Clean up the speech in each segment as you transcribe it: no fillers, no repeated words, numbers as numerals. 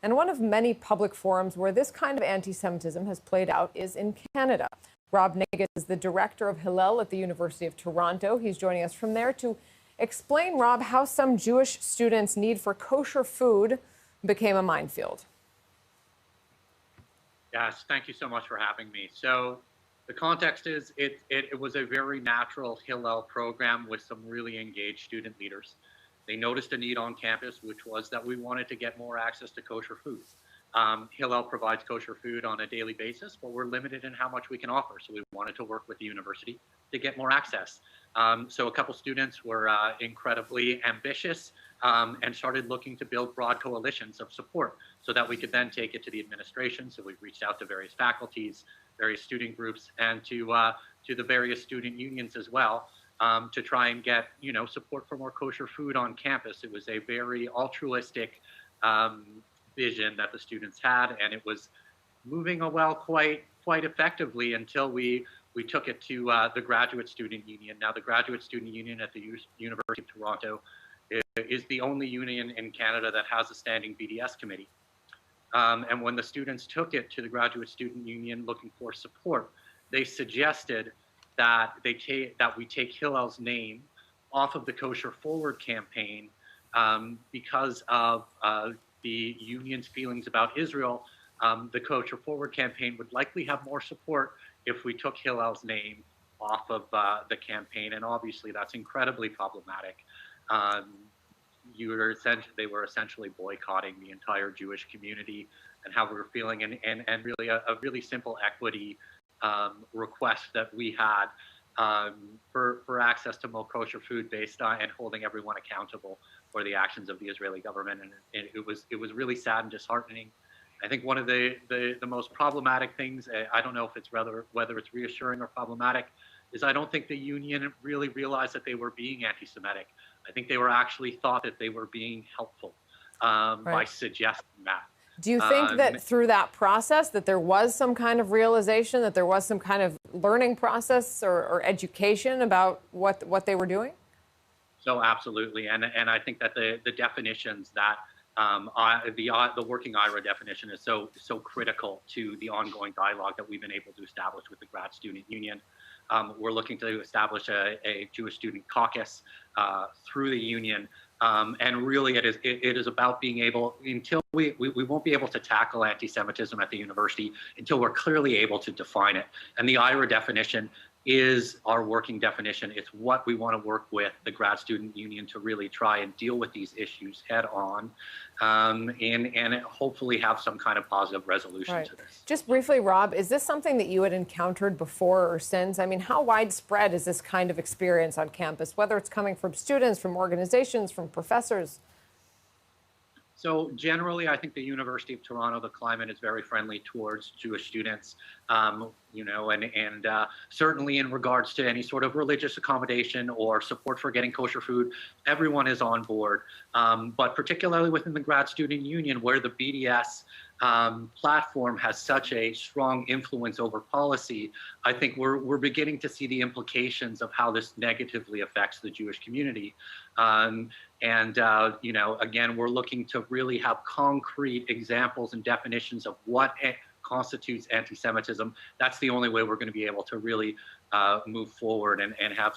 And one of many public forums where this kind of anti-Semitism has played out is in Canada. Rob Nagus is the director of Hillel at the University of Toronto. He's joining us from there to explain, Rob, how some Jewish students' need for kosher food became a minefield. Yes, thank you so much for having me. So the context is it was a very natural Hillel program with some really engaged student leaders. They noticed a need on campus, which was that we wanted to get more access to kosher food. Hillel provides kosher food on a daily basis, but we're limited in how much we can offer. So we wanted to work with the university to get more access. So a couple students were incredibly ambitious and started looking to build broad coalitions of support so that we could then take it to the administration. So we've reached out to various faculties, various student groups, and to the various student unions as well, to try and get support for more kosher food on campus. It was a very altruistic vision that the students had, and it was moving quite effectively until we took it to the Graduate Student Union. Now, the Graduate Student Union at the University of Toronto is the only union in Canada that has a standing BDS committee. And when the students took it to the Graduate Student Union looking for support, they suggested that we take Hillel's name off of the Kosher Forward campaign because of the union's feelings about Israel. The Kosher Forward campaign would likely have more support if we took Hillel's name off of the campaign, and obviously that's incredibly problematic. They were essentially boycotting the entire Jewish community and how we were feeling, and really a really simple equity request that we had for access to more kosher food based on and holding everyone accountable for the actions of the Israeli government. And it was really sad and disheartening. I think one of the most problematic things, I don't know if it's whether it's reassuring or problematic, is I don't think the union really realized that they were being anti-Semitic. I think they were actually thought that they were being helpful by suggesting that. Do you think that through that process that there was some kind of realization, that there was some kind of learning process or education about what they were doing? So absolutely, and I think that the definitions that the working IRA definition is so critical to the ongoing dialogue that we've been able to establish with the Grad Student Union. We're looking to establish a Jewish student caucus through the union, and really it is about being able, until we won't be able to tackle anti-Semitism at the university until we're clearly able to define it. And the IRA definition is our working definition. It's what we want to work with the Grad Student Union to really try and deal with these issues head on, and hopefully have some kind of positive resolution to this. Just briefly, Rob, is this something that you had encountered before or since? I mean, how widespread is this kind of experience on campus, whether it's coming from students, from organizations, from professors? So generally, I think the University of Toronto, the climate is very friendly towards Jewish students, and certainly in regards to any sort of religious accommodation or support for getting kosher food, everyone is on board. But particularly within the Grad Student Union, where the BDS platform has such a strong influence over policy, I think we're beginning to see the implications of how this negatively affects the Jewish community. Again, we're looking to really have concrete examples and definitions of what constitutes anti-Semitism. That's the only way we're going to be able to really move forward and have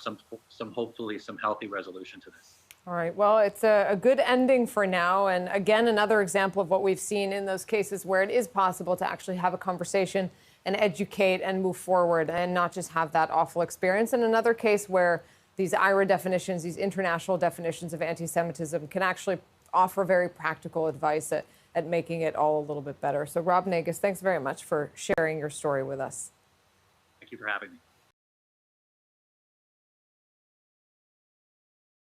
hopefully some healthy resolution to this. All right. Well, it's a good ending for now. And again, another example of what we've seen in those cases where it is possible to actually have a conversation and educate and move forward and not just have that awful experience. And another case where these IRA definitions, these international definitions of anti-Semitism can actually offer very practical advice at making it all a little bit better. So Rob Nagus, thanks very much for sharing your story with us. Thank you for having me.